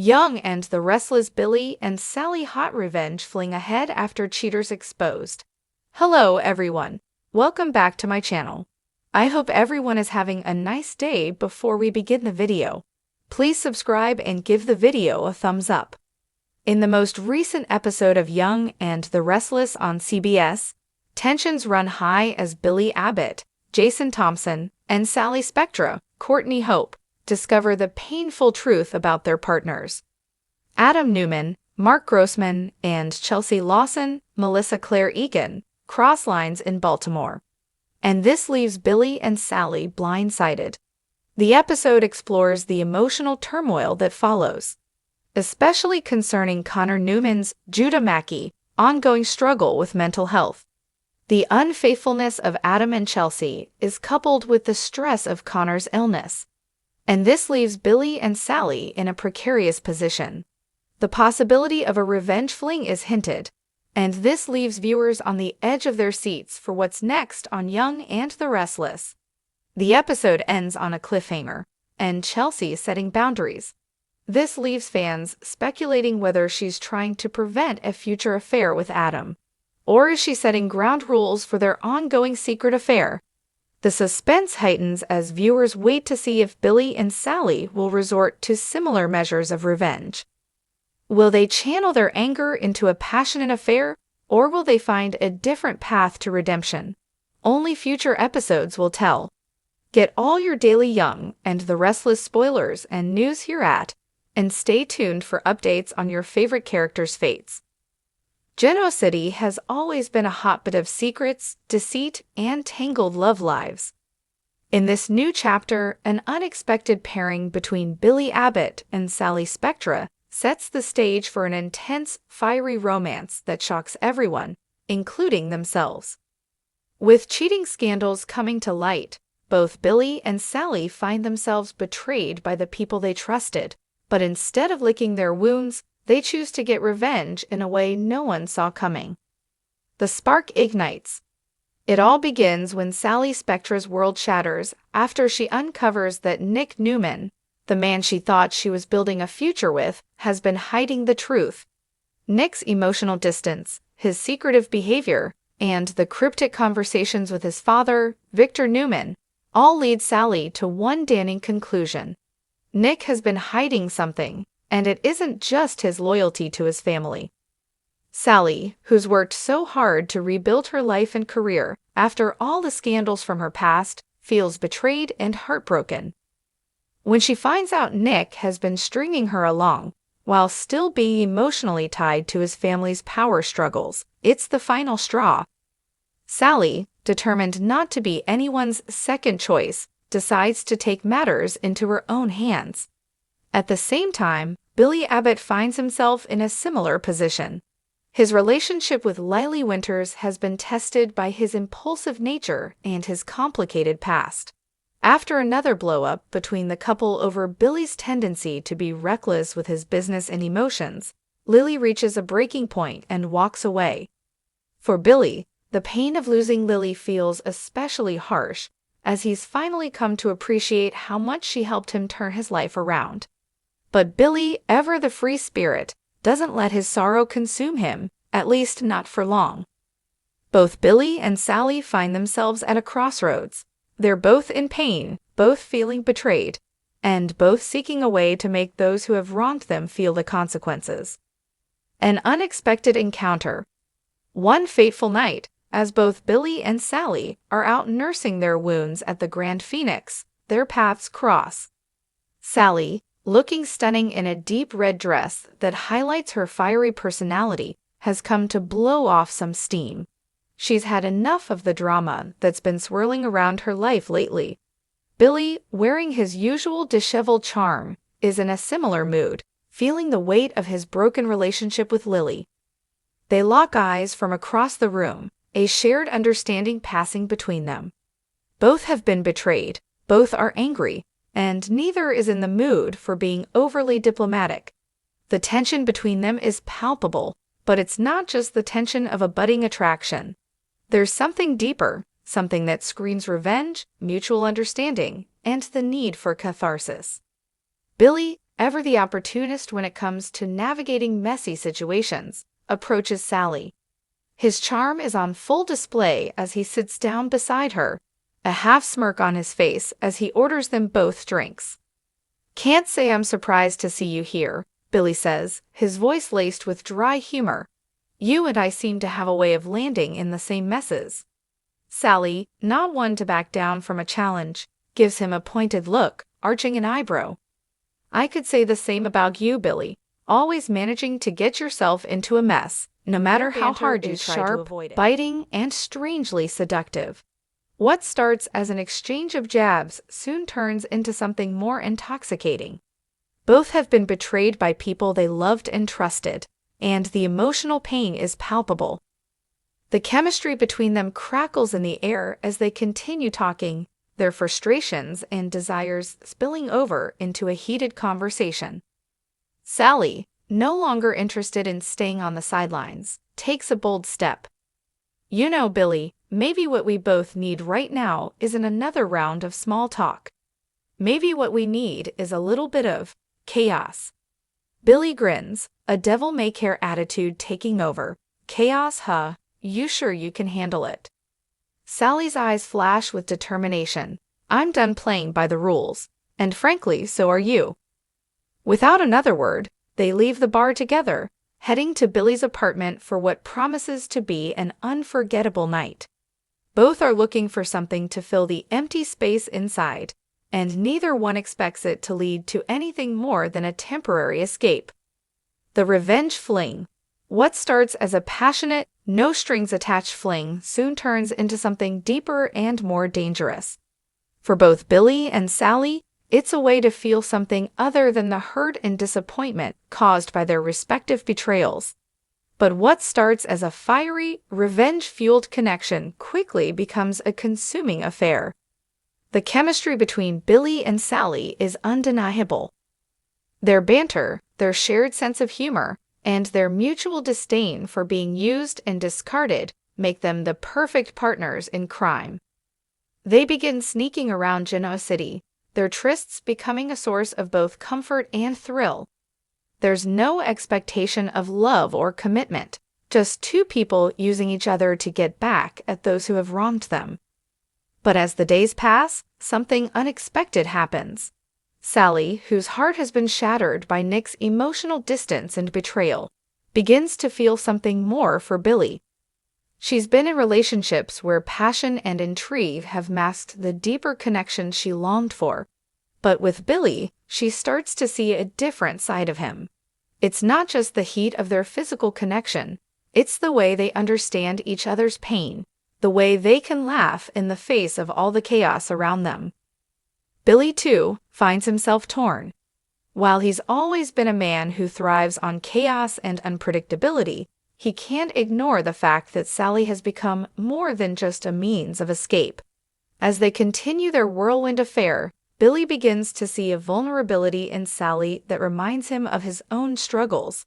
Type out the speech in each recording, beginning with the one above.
Young and the Restless, Billy and Sally hot revenge fling ahead after cheaters exposed. Hello everyone, welcome back to my channel. I hope everyone is having a nice day. Before we begin the video, please subscribe and give the video a thumbs up. In the most recent episode of Young and the Restless on CBS, tensions run high as Billy Abbott, Jason Thompson, and Sally Spectra, Courtney Hope, discover the painful truth about their partners. Adam Newman, Mark Grossman, and Chelsea Lawson, Melissa Claire Egan, cross lines in Baltimore. And this leaves Billy and Sally blindsided. The episode explores the emotional turmoil that follows, especially concerning Connor Newman's, Judah Mackey, ongoing struggle with mental health. The unfaithfulness of Adam and Chelsea is coupled with the stress of Connor's illness, and this leaves Billy and Sally in a precarious position. The possibility of a revenge fling is hinted, and this leaves viewers on the edge of their seats for what's next on Young and the Restless. The episode ends on a cliffhanger, and Chelsea setting boundaries. This leaves fans speculating whether she's trying to prevent a future affair with Adam, or is she setting ground rules for their ongoing secret affair? The suspense heightens as viewers wait to see if Billy and Sally will resort to similar measures of revenge. Will they channel their anger into a passionate affair, or will they find a different path to redemption? Only future episodes will tell. Get all your daily Young and the Restless spoilers and news here at, and stay tuned for updates on your favorite characters' fates. Genoa City has always been a hotbed of secrets, deceit, and tangled love lives. In this new chapter, an unexpected pairing between Billy Abbott and Sally Spectra sets the stage for an intense, fiery romance that shocks everyone, including themselves. With cheating scandals coming to light, both Billy and Sally find themselves betrayed by the people they trusted, but instead of licking their wounds, they choose to get revenge in a way no one saw coming. The spark ignites. It all begins when Sally Spectra's world shatters after she uncovers that Nick Newman, the man she thought she was building a future with, has been hiding the truth. Nick's emotional distance, his secretive behavior, and the cryptic conversations with his father, Victor Newman, all lead Sally to one damning conclusion. Nick has been hiding something, and it isn't just his loyalty to his family. Sally, who's worked so hard to rebuild her life and career after all the scandals from her past, feels betrayed and heartbroken. When she finds out Nick has been stringing her along, while still being emotionally tied to his family's power struggles, it's the final straw. Sally, determined not to be anyone's second choice, decides to take matters into her own hands. At the same time, Billy Abbott finds himself in a similar position. His relationship with Lily Winters has been tested by his impulsive nature and his complicated past. After another blow-up between the couple over Billy's tendency to be reckless with his business and emotions, Lily reaches a breaking point and walks away. For Billy, the pain of losing Lily feels especially harsh, as he's finally come to appreciate how much she helped him turn his life around. But Billy, ever the free spirit, doesn't let his sorrow consume him, at least not for long. Both Billy and Sally find themselves at a crossroads. They're both in pain, both feeling betrayed, and both seeking a way to make those who have wronged them feel the consequences. An unexpected encounter. One fateful night, as both Billy and Sally are out nursing their wounds at the Grand Phoenix, their paths cross. Sally, looking stunning in a deep red dress that highlights her fiery personality, has come to blow off some steam. She's had enough of the drama that's been swirling around her life lately. Billy, wearing his usual disheveled charm, is in a similar mood, feeling the weight of his broken relationship with Lily. They lock eyes from across the room, a shared understanding passing between them. Both have been betrayed, both are angry, and neither is in the mood for being overly diplomatic. The tension between them is palpable, but it's not just the tension of a budding attraction. There's something deeper, something that screams revenge, mutual understanding, and the need for catharsis. Billy, ever the opportunist when it comes to navigating messy situations, approaches Sally. His charm is on full display as he sits down beside her, a half smirk on his face as he orders them both drinks. "Can't say I'm surprised to see you here," Billy says, his voice laced with dry humor. "You and I seem to have a way of landing in the same messes." Sally, not one to back down from a challenge, gives him a pointed look, arching an eyebrow. "I could say the same about you, Billy, always managing to get yourself into a mess, no matter how hard you try to avoid it. Biting and strangely seductive. What starts as an exchange of jabs soon turns into something more intoxicating. Both have been betrayed by people they loved and trusted, and the emotional pain is palpable. The chemistry between them crackles in the air as they continue talking, their frustrations and desires spilling over into a heated conversation. Sally, no longer interested in staying on the sidelines, takes a bold step. "You know, Billy, maybe what we both need right now isn't another round of small talk. Maybe what we need is a little bit of chaos." Billy grins, a devil-may-care attitude taking over. "Chaos, huh? You sure you can handle it?" Sally's eyes flash with determination. "I'm done playing by the rules, and frankly, so are you." Without another word, they leave the bar together, heading to Billy's apartment for what promises to be an unforgettable night. Both are looking for something to fill the empty space inside, and neither one expects it to lead to anything more than a temporary escape. The revenge fling. What starts as a passionate, no-strings-attached fling soon turns into something deeper and more dangerous. For both Billy and Sally, it's a way to feel something other than the hurt and disappointment caused by their respective betrayals. But what starts as a fiery, revenge-fueled connection quickly becomes a consuming affair. The chemistry between Billy and Sally is undeniable. Their banter, their shared sense of humor, and their mutual disdain for being used and discarded make them the perfect partners in crime. They begin sneaking around Genoa City, their trysts becoming a source of both comfort and thrill. There's no expectation of love or commitment, just two people using each other to get back at those who have wronged them. But as the days pass, something unexpected happens. Sally, whose heart has been shattered by Nick's emotional distance and betrayal, begins to feel something more for Billy. She's been in relationships where passion and intrigue have masked the deeper connection she longed for. But with Billy, she starts to see a different side of him. It's not just the heat of their physical connection, it's the way they understand each other's pain, the way they can laugh in the face of all the chaos around them. Billy, too, finds himself torn. While he's always been a man who thrives on chaos and unpredictability, he can't ignore the fact that Sally has become more than just a means of escape. As they continue their whirlwind affair, Billy begins to see a vulnerability in Sally that reminds him of his own struggles.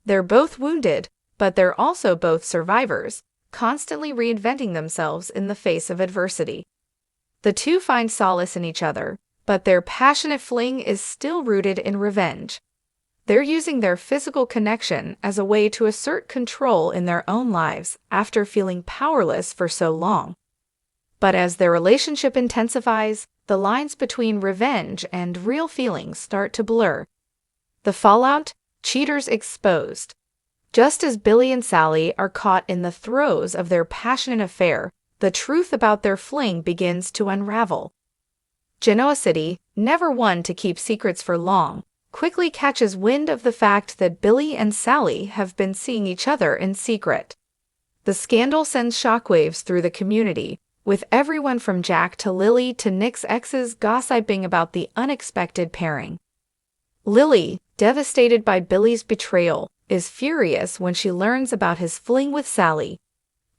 They're both wounded, but they're also both survivors, constantly reinventing themselves in the face of adversity. The two find solace in each other, but their passionate fling is still rooted in revenge. They're using their physical connection as a way to assert control in their own lives after feeling powerless for so long. But as their relationship intensifies, the lines between revenge and real feelings start to blur. The fallout? Cheaters exposed. Just as Billy and Sally are caught in the throes of their passionate affair, the truth about their fling begins to unravel. Genoa City, never one to keep secrets for long, quickly catches wind of the fact that Billy and Sally have been seeing each other in secret. The scandal sends shockwaves through the community, with everyone from Jack to Lily to Nick's exes gossiping about the unexpected pairing. Lily, devastated by Billy's betrayal, is furious when she learns about his fling with Sally.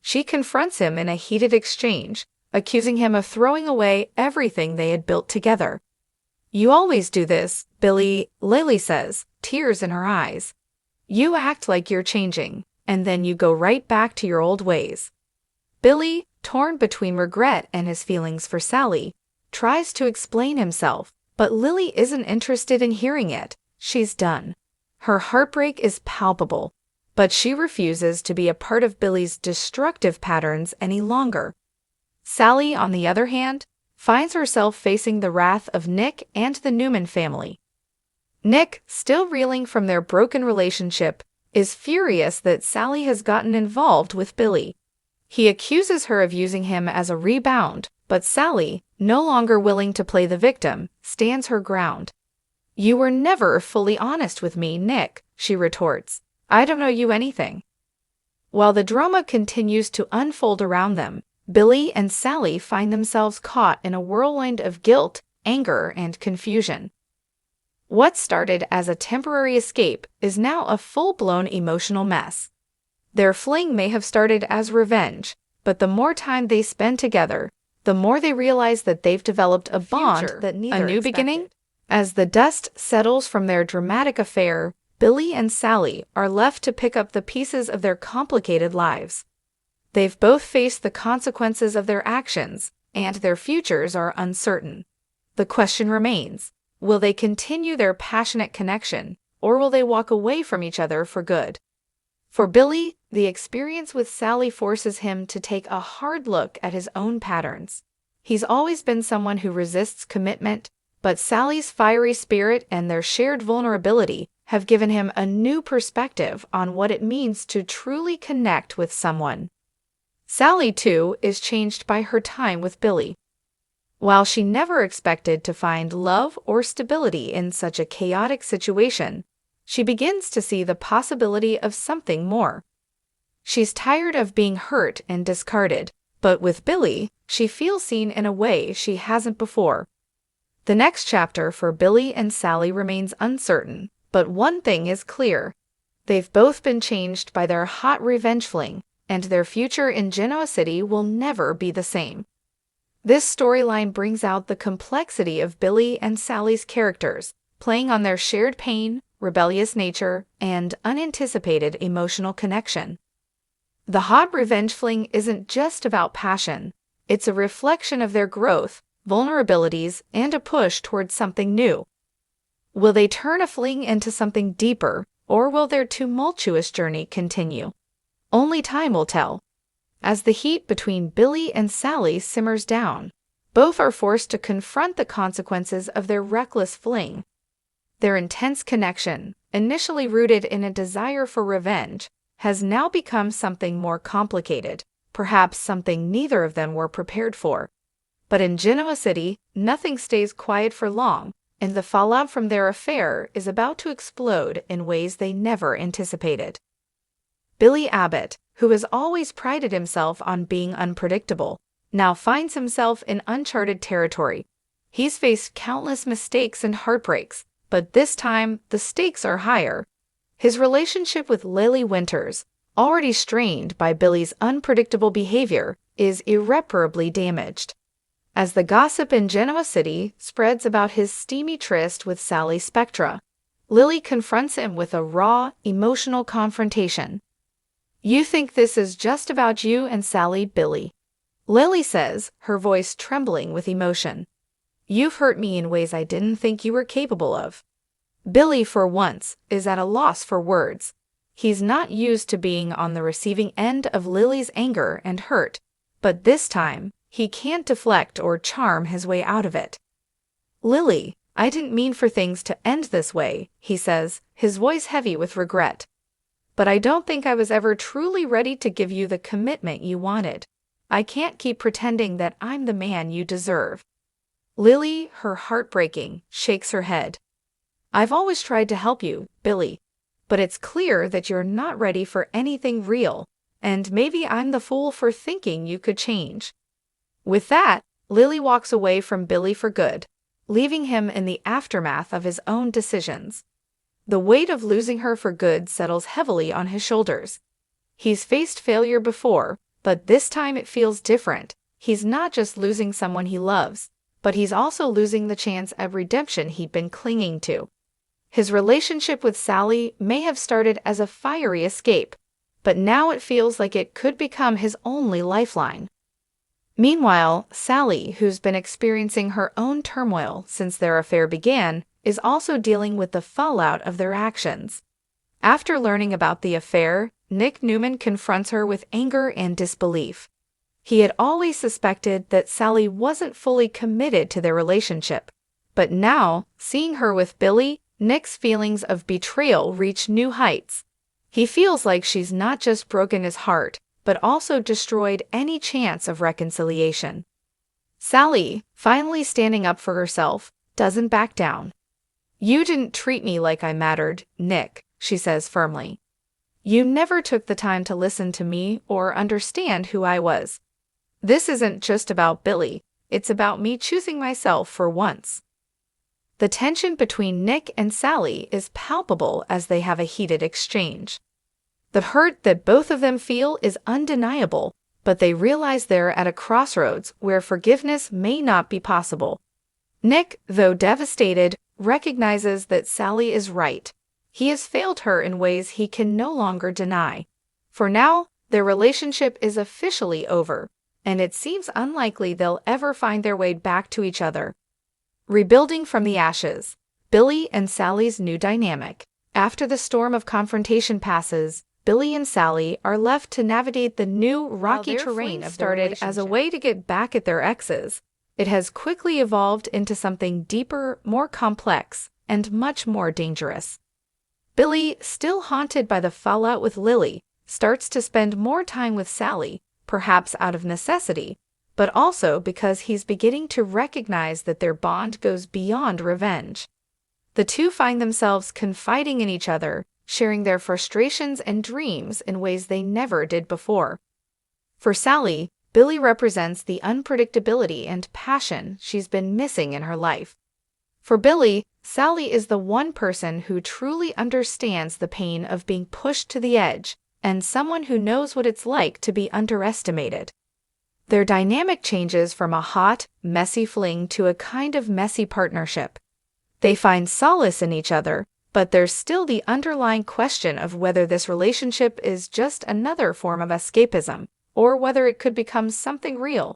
She confronts him in a heated exchange, accusing him of throwing away everything they had built together. "You always do this, Billy," Lily says, tears in her eyes. "You act like you're changing, and then you go right back to your old ways." Billy, torn between regret and his feelings for Sally, tries to explain himself, But Lily isn't interested in hearing it. She's done. Her heartbreak is palpable, but she refuses to be a part of Billy's destructive patterns any longer. Sally, on the other hand, finds herself facing the wrath of Nick and the Newman family. Nick, still reeling from their broken relationship, is furious that Sally has gotten involved with Billy. He accuses her of using him as a rebound, but Sally, no longer willing to play the victim, stands her ground. "You were never fully honest with me, Nick," she retorts. "I don't owe you anything." While the drama continues to unfold around them, Billy and Sally find themselves caught in a whirlwind of guilt, anger, and confusion. What started as a temporary escape is now a full-blown emotional mess. Their fling may have started as revenge, but the more time they spend together, the more they realize that they've developed a bond that neither expected. A new beginning? As the dust settles from their dramatic affair, Billy and Sally are left to pick up the pieces of their complicated lives. They've both faced the consequences of their actions, and their futures are uncertain. The question remains, will they continue their passionate connection, or will they walk away from each other for good? For Billy, the experience with Sally forces him to take a hard look at his own patterns. He's always been someone who resists commitment, but Sally's fiery spirit and their shared vulnerability have given him a new perspective on what it means to truly connect with someone. Sally, too, is changed by her time with Billy. While she never expected to find love or stability in such a chaotic situation, she begins to see the possibility of something more. She's tired of being hurt and discarded, but with Billy, she feels seen in a way she hasn't before. The next chapter for Billy and Sally remains uncertain, but one thing is clear. They've both been changed by their hot revenge fling, and their future in Genoa City will never be the same. This storyline brings out the complexity of Billy and Sally's characters, playing on their shared pain, rebellious nature, and unanticipated emotional connection. The hot revenge fling isn't just about passion. It's a reflection of their growth, vulnerabilities, and a push towards something new. Will they turn a fling into something deeper, or will their tumultuous journey continue? Only time will tell. As the heat between Billy and Sally simmers down, both are forced to confront the consequences of their reckless fling. Their intense connection, initially rooted in a desire for revenge, has now become something more complicated, perhaps something neither of them were prepared for. But in Genoa City, nothing stays quiet for long, and the fallout from their affair is about to explode in ways they never anticipated. Billy Abbott, who has always prided himself on being unpredictable, now finds himself in uncharted territory. He's faced countless mistakes and heartbreaks, but this time the stakes are higher. His relationship with Lily Winters, already strained by Billy's unpredictable behavior, is irreparably damaged. As the gossip in Genoa City spreads about his steamy tryst with Sally Spectra, Lily confronts him with a raw, emotional confrontation. "You think this is just about you and Sally, Billy," Lily says, her voice trembling with emotion. "You've hurt me in ways I didn't think you were capable of." Billy, for once, is at a loss for words. He's not used to being on the receiving end of Lily's anger and hurt, but this time, he can't deflect or charm his way out of it. "Lily, I didn't mean for things to end this way," he says, his voice heavy with regret. "But I don't think I was ever truly ready to give you the commitment you wanted. I can't keep pretending that I'm the man you deserve." Lily, her heart breaking, shakes her head. "I've always tried to help you, Billy, but it's clear that you're not ready for anything real, and maybe I'm the fool for thinking you could change." With that, Lily walks away from Billy for good, leaving him in the aftermath of his own decisions. The weight of losing her for good settles heavily on his shoulders. He's faced failure before, but this time it feels different. He's not just losing someone he loves, but he's also losing the chance at redemption he'd been clinging to. His relationship with Sally may have started as a fiery escape, but now it feels like it could become his only lifeline. Meanwhile, Sally, who's been experiencing her own turmoil since their affair began, is also dealing with the fallout of their actions. After learning about the affair, Nick Newman confronts her with anger and disbelief. He had always suspected that Sally wasn't fully committed to their relationship, but now, seeing her with Billy, Nick's feelings of betrayal reach new heights. He feels like she's not just broken his heart, but also destroyed any chance of reconciliation. Sally, finally standing up for herself, doesn't back down. "You didn't treat me like I mattered, Nick," she says firmly. "You never took the time to listen to me or understand who I was. This isn't just about Billy, it's about me choosing myself for once." The tension between Nick and Sally is palpable as they have a heated exchange. The hurt that both of them feel is undeniable, but they realize they're at a crossroads where forgiveness may not be possible. Nick, though devastated, recognizes that Sally is right. He has failed her in ways he can no longer deny. For now, their relationship is officially over, and it seems unlikely they'll ever find their way back to each other. Rebuilding from the ashes, Billy and Sally's new dynamic. After the storm of confrontation passes, Billy and Sally are left to navigate the new rocky terrain of their relationship. Started as a way to get back at their exes, it has quickly evolved into something deeper, more complex, and much more dangerous. Billy, still haunted by the fallout with Lily, starts to spend more time with Sally, perhaps out of necessity, but also because he's beginning to recognize that their bond goes beyond revenge. The two find themselves confiding in each other, sharing their frustrations and dreams in ways they never did before. For Sally, Billy represents the unpredictability and passion she's been missing in her life. For Billy, Sally is the one person who truly understands the pain of being pushed to the edge, and someone who knows what it's like to be underestimated. Their dynamic changes from a hot, messy fling to a kind of messy partnership. They find solace in each other, but there's still the underlying question of whether this relationship is just another form of escapism, or whether it could become something real.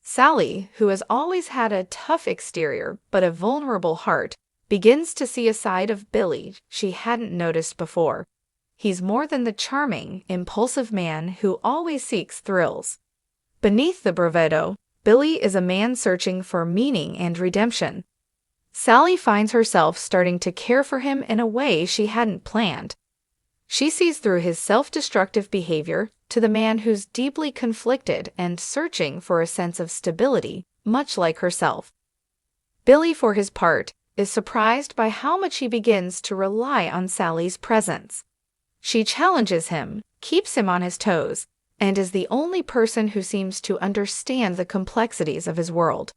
Sally, who has always had a tough exterior but a vulnerable heart, begins to see a side of Billy she hadn't noticed before. He's more than the charming, impulsive man who always seeks thrills. Beneath the bravado, Billy is a man searching for meaning and redemption. Sally finds herself starting to care for him in a way she hadn't planned. She sees through his self-destructive behavior to the man who's deeply conflicted and searching for a sense of stability, much like herself. Billy, for his part, is surprised by how much he begins to rely on Sally's presence. She challenges him, keeps him on his toes, and is the only person who seems to understand the complexities of his world.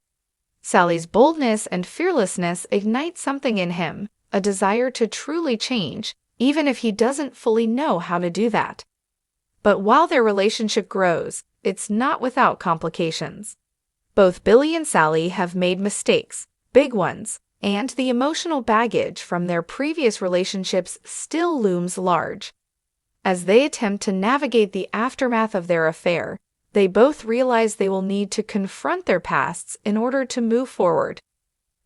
Sally's boldness and fearlessness ignite something in him, a desire to truly change, even if he doesn't fully know how to do that. But while their relationship grows, it's not without complications. Both Billy and Sally have made mistakes, big ones, and the emotional baggage from their previous relationships still looms large. As they attempt to navigate the aftermath of their affair, they both realize they will need to confront their pasts in order to move forward.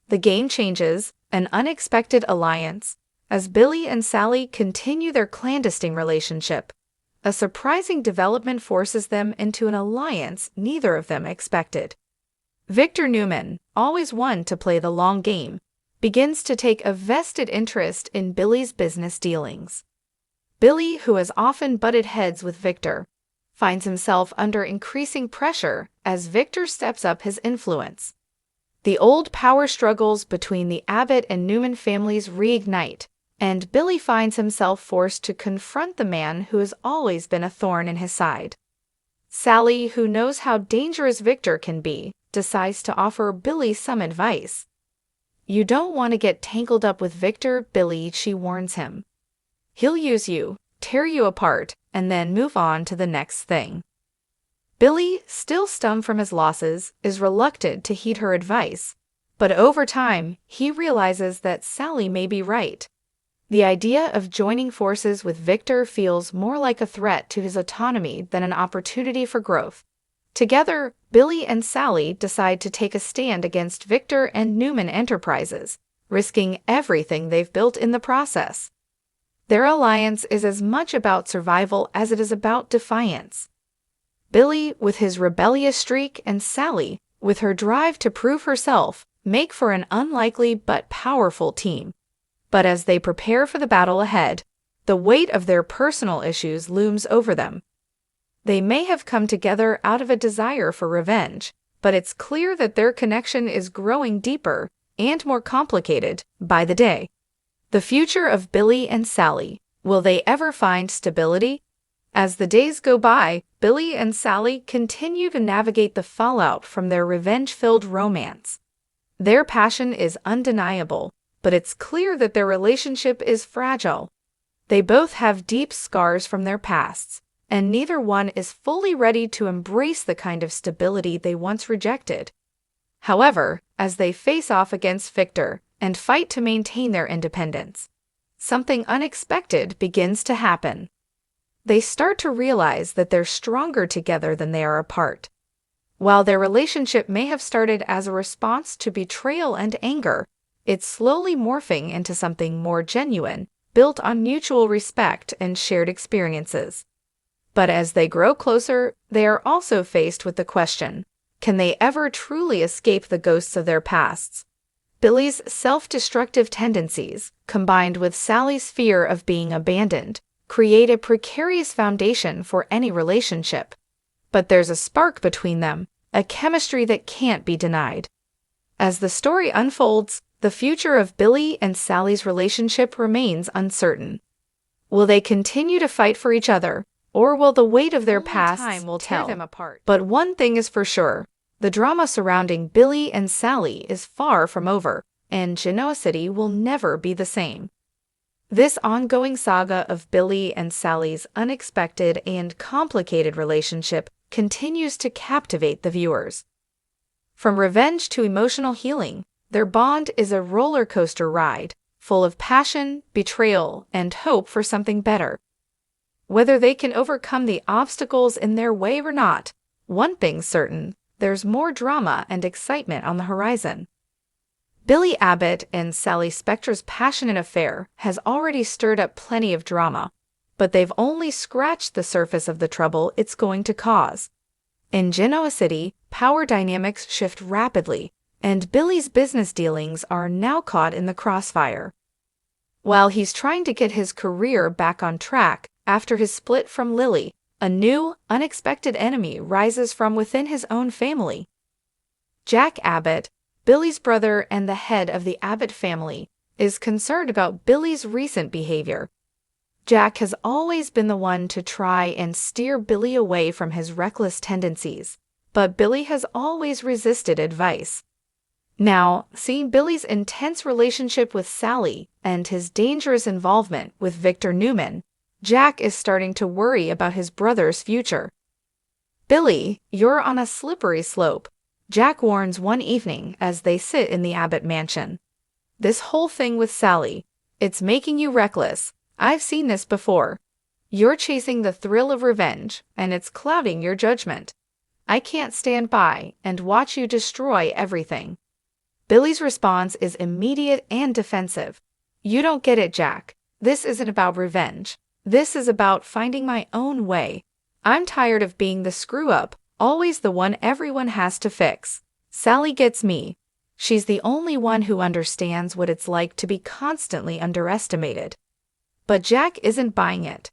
The game changes, an unexpected alliance, as Billy and Sally continue their clandestine relationship. A surprising development forces them into an alliance neither of them expected. Victor Newman, always one to play the long game, begins to take a vested interest in Billy's business dealings. Billy, who has often butted heads with Victor, finds himself under increasing pressure as Victor steps up his influence. The old power struggles between the Abbott and Newman families reignite, and Billy finds himself forced to confront the man who has always been a thorn in his side. Sally, who knows how dangerous Victor can be, decides to offer Billy some advice. "You don't want to get tangled up with Victor, Billy," she warns him. "He'll use you, tear you apart, and then move on to the next thing." Billy, still stunned from his losses, is reluctant to heed her advice, but over time, he realizes that Sally may be right. The idea of joining forces with Victor feels more like a threat to his autonomy than an opportunity for growth. Together, Billy and Sally decide to take a stand against Victor and Newman Enterprises, risking everything they've built in the process. Their alliance is as much about survival as it is about defiance. Billy, with his rebellious streak, and Sally, with her drive to prove herself, make for an unlikely but powerful team. But as they prepare for the battle ahead, the weight of their personal issues looms over them. They may have come together out of a desire for revenge, but it's clear that their connection is growing deeper and more complicated by the day. The future of Billy and Sally. Will they ever find stability? As the days go by, Billy and Sally continue to navigate the fallout from their revenge-filled romance. Their passion is undeniable, but it's clear that their relationship is fragile. They both have deep scars from their pasts, and neither one is fully ready to embrace the kind of stability they once rejected. However, as they face off against Victor and fight to maintain their independence, something unexpected begins to happen. They start to realize that they're stronger together than they are apart. While their relationship may have started as a response to betrayal and anger, it's slowly morphing into something more genuine, built on mutual respect and shared experiences. But as they grow closer, they are also faced with the question, can they ever truly escape the ghosts of their pasts? Billy's self-destructive tendencies, combined with Sally's fear of being abandoned, create a precarious foundation for any relationship. But there's a spark between them, a chemistry that can't be denied. As the story unfolds, the future of Billy and Sally's relationship remains uncertain. Will they continue to fight for each other, or will the weight of their past tear them apart? But one thing is for sure, the drama surrounding Billy and Sally is far from over, and Genoa City will never be the same. This ongoing saga of Billy and Sally's unexpected and complicated relationship continues to captivate the viewers. From revenge to emotional healing, their bond is a roller coaster ride, full of passion, betrayal, and hope for something better. Whether they can overcome the obstacles in their way or not, one thing's certain, there's more drama and excitement on the horizon. Billy Abbott and Sally Spector's passionate affair has already stirred up plenty of drama, but they've only scratched the surface of the trouble it's going to cause. In Genoa City, power dynamics shift rapidly, and Billy's business dealings are now caught in the crossfire. While he's trying to get his career back on track after his split from Lily, a new, unexpected enemy rises from within his own family. Jack Abbott, Billy's brother and the head of the Abbott family, is concerned about Billy's recent behavior. Jack has always been the one to try and steer Billy away from his reckless tendencies, but Billy has always resisted advice. Now, seeing Billy's intense relationship with Sally and his dangerous involvement with Victor Newman, Jack is starting to worry about his brother's future. "Billy, you're on a slippery slope," Jack warns one evening as they sit in the Abbott mansion. "This whole thing with Sally, it's making you reckless. I've seen this before. You're chasing the thrill of revenge, and it's clouding your judgment. I can't stand by and watch you destroy everything." Billy's response is immediate and defensive. "You don't get it, Jack. This isn't about revenge. This is about finding my own way. I'm tired of being the screw-up, always the one everyone has to fix. Sally gets me. She's the only one who understands what it's like to be constantly underestimated." But Jack isn't buying it.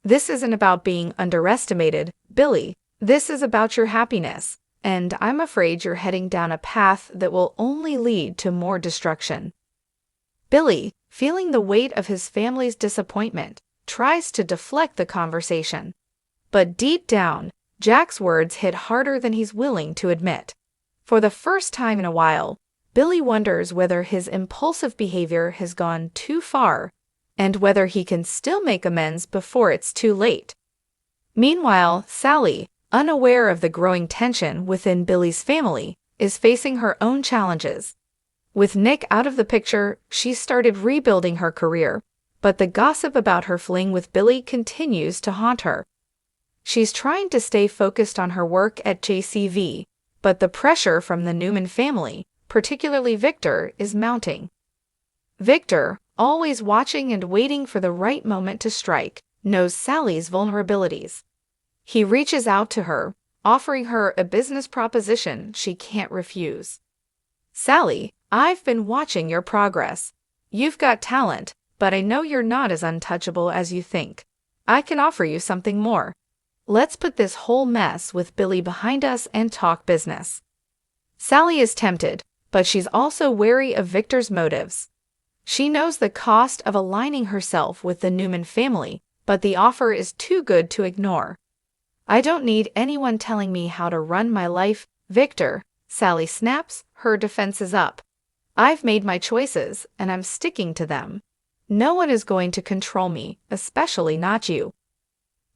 "This isn't about being underestimated, Billy. This is about your happiness, and I'm afraid you're heading down a path that will only lead to more destruction." Billy, feeling the weight of his family's disappointment, tries to deflect the conversation. But deep down, Jack's words hit harder than he's willing to admit. For the first time in a while, Billy wonders whether his impulsive behavior has gone too far, and whether he can still make amends before it's too late. Meanwhile, Sally, unaware of the growing tension within Billy's family, is facing her own challenges. With Nick out of the picture, she's started rebuilding her career, but the gossip about her fling with Billy continues to haunt her. She's trying to stay focused on her work at JCV, but the pressure from the Newman family, particularly Victor, is mounting. Victor, always watching and waiting for the right moment to strike, knows Sally's vulnerabilities. He reaches out to her, offering her a business proposition she can't refuse. "Sally, I've been watching your progress. You've got talent, but I know you're not as untouchable as you think. I can offer you something more. Let's put this whole mess with Billy behind us and talk business." Sally is tempted, but she's also wary of Victor's motives. She knows the cost of aligning herself with the Newman family, but the offer is too good to ignore. "I don't need anyone telling me how to run my life, Victor," Sally snaps, her defenses up. "I've made my choices, and I'm sticking to them. No one is going to control me, especially not you."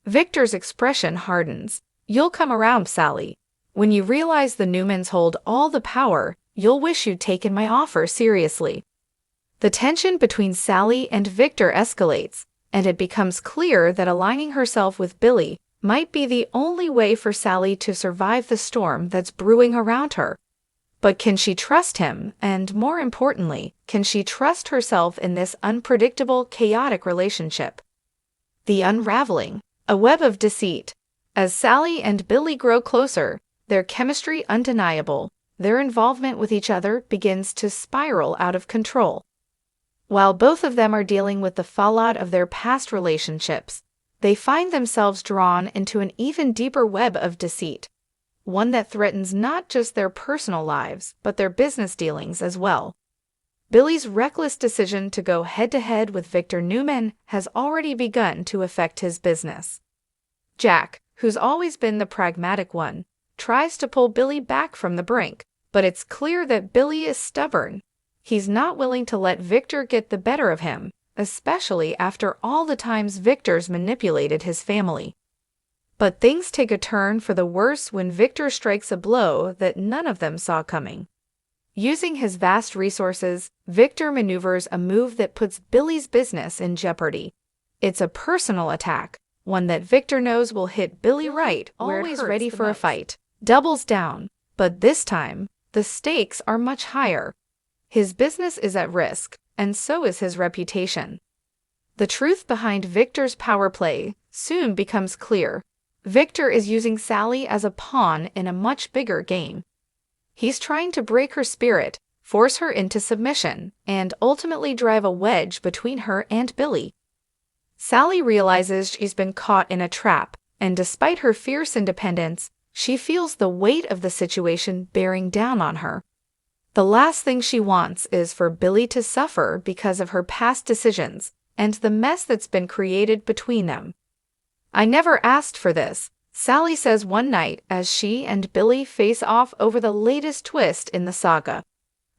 Victor's expression hardens. "You'll come around, Sally. When you realize the Newmans hold all the power, you'll wish you'd taken my offer seriously." The tension between Sally and Victor escalates, and it becomes clear that aligning herself with Billy might be the only way for Sally to survive the storm that's brewing around her. But can she trust him, and more importantly, can she trust herself in this unpredictable, chaotic relationship? The unraveling, a web of deceit. As Sally and Billy grow closer, their chemistry undeniable, their involvement with each other begins to spiral out of control. While both of them are dealing with the fallout of their past relationships, they find themselves drawn into an even deeper web of deceit, one that threatens not just their personal lives, but their business dealings as well. Billy's reckless decision to go head-to-head with Victor Newman has already begun to affect his business. Jack, who's always been the pragmatic one, tries to pull Billy back from the brink, but it's clear that Billy is stubborn. He's not willing to let Victor get the better of him, especially after all the times Victor's manipulated his family. But things take a turn for the worse when Victor strikes a blow that none of them saw coming. Using his vast resources, Victor maneuvers a move that puts Billy's business in jeopardy. It's a personal attack, one that Victor knows will hit Billy right where it hurts. Always ready for a fight, doubles down, but this time, the stakes are much higher. His business is at risk, and so is his reputation. The truth behind Victor's power play soon becomes clear. Victor is using Sally as a pawn in a much bigger game. He's trying to break her spirit, force her into submission, and ultimately drive a wedge between her and Billy. Sally realizes she's been caught in a trap, and despite her fierce independence, she feels the weight of the situation bearing down on her. The last thing she wants is for Billy to suffer because of her past decisions and the mess that's been created between them. "I never asked for this," Sally says one night as she and Billy face off over the latest twist in the saga.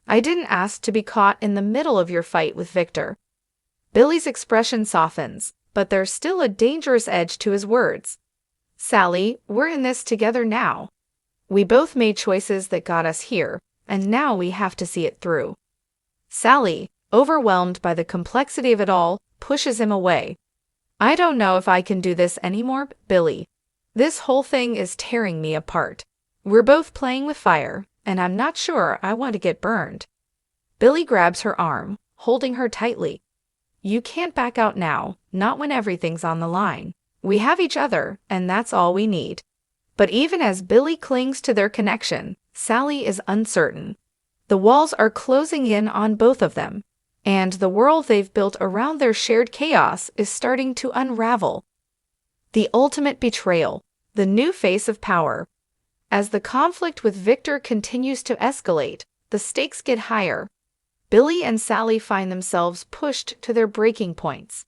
"I didn't ask to be caught in the middle of your fight with Victor." Billy's expression softens, but there's still a dangerous edge to his words. "Sally, we're in this together now. We both made choices that got us here, and now we have to see it through." Sally, overwhelmed by the complexity of it all, pushes him away. "I don't know if I can do this anymore, Billy. This whole thing is tearing me apart. We're both playing with fire, and I'm not sure I want to get burned." Billy grabs her arm, holding her tightly. "You can't back out now, not when everything's on the line. We have each other, and that's all we need." But even as Billy clings to their connection, Sally is uncertain. The walls are closing in on both of them, and the world they've built around their shared chaos is starting to unravel. The ultimate betrayal, the new face of power. As the conflict with Victor continues to escalate, the stakes get higher. Billy and Sally find themselves pushed to their breaking points.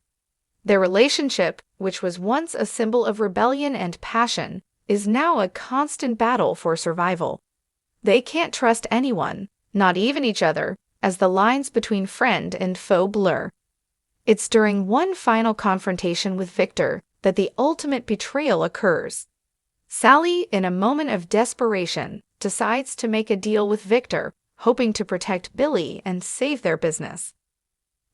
Their relationship, which was once a symbol of rebellion and passion, is now a constant battle for survival. They can't trust anyone, not even each other, as the lines between friend and foe blur. It's during one final confrontation with Victor that the ultimate betrayal occurs. Sally, in a moment of desperation, decides to make a deal with Victor, hoping to protect Billy and save their business.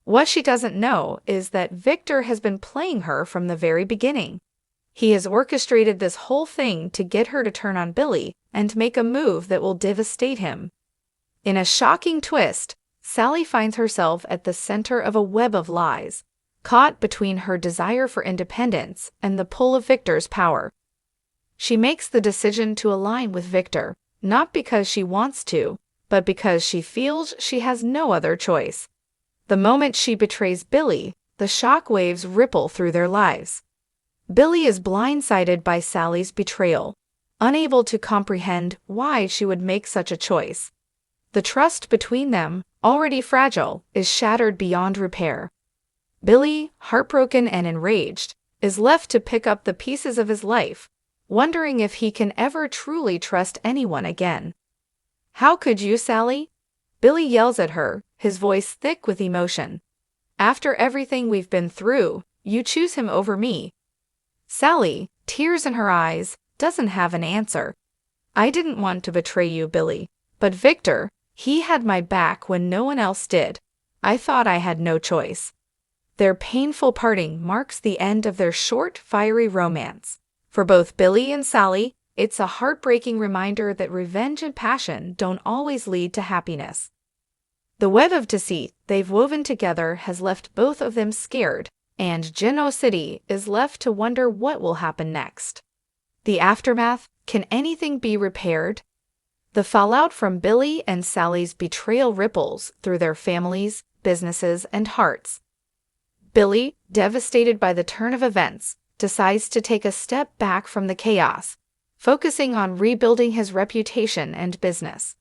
What she doesn't know is that Victor has been playing her from the very beginning. He has orchestrated this whole thing to get her to turn on Billy and make a move that will devastate him. In a shocking twist, Sally finds herself at the center of a web of lies, caught between her desire for independence and the pull of Victor's power. She makes the decision to align with Victor, not because she wants to, but because she feels she has no other choice. The moment she betrays Billy, the shock waves ripple through their lives. Billy is blindsided by Sally's betrayal, unable to comprehend why she would make such a choice. The trust between them, already fragile, is shattered beyond repair. Billy, heartbroken and enraged, is left to pick up the pieces of his life, wondering if he can ever truly trust anyone again. "How could you, Sally?" Billy yells at her, his voice thick with emotion. "After everything we've been through, you choose him over me." Sally, tears in her eyes, doesn't have an answer. "I didn't want to betray you, Billy. But Victor, he had my back when no one else did. I thought I had no choice." Their painful parting marks the end of their short, fiery romance. For both Billy and Sally, it's a heartbreaking reminder that revenge and passion don't always lead to happiness. The web of deceit they've woven together has left both of them scared, and Genoa City is left to wonder what will happen next. The aftermath: can anything be repaired? The fallout from Billy and Sally's betrayal ripples through their families, businesses, and hearts. Billy, devastated by the turn of events, decides to take a step back from the chaos, focusing on rebuilding his reputation and business.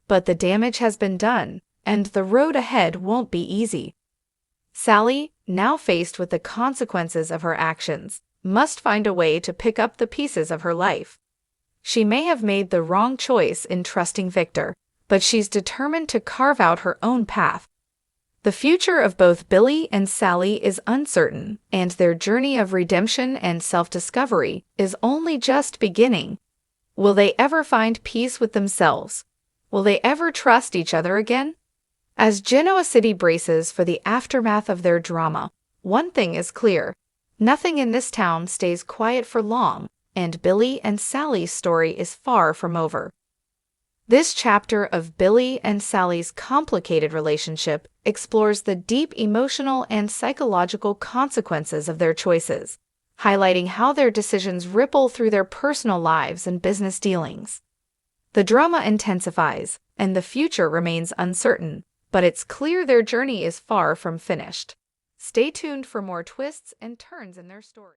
But the damage has been done, and the road ahead won't be easy. Sally, now faced with the consequences of her actions, must find a way to pick up the pieces of her life. She may have made the wrong choice in trusting Victor, but she's determined to carve out her own path. The future of both Billy and Sally is uncertain, and their journey of redemption and self-discovery is only just beginning. Will they ever find peace with themselves? Will they ever trust each other again? As Genoa City braces for the aftermath of their drama, one thing is clear: nothing in this town stays quiet for long, and Billy and Sally's story is far from over. This chapter of Billy and Sally's complicated relationship explores the deep emotional and psychological consequences of their choices, highlighting how their decisions ripple through their personal lives and business dealings. The drama intensifies, and the future remains uncertain, but it's clear their journey is far from finished. Stay tuned for more twists and turns in their story.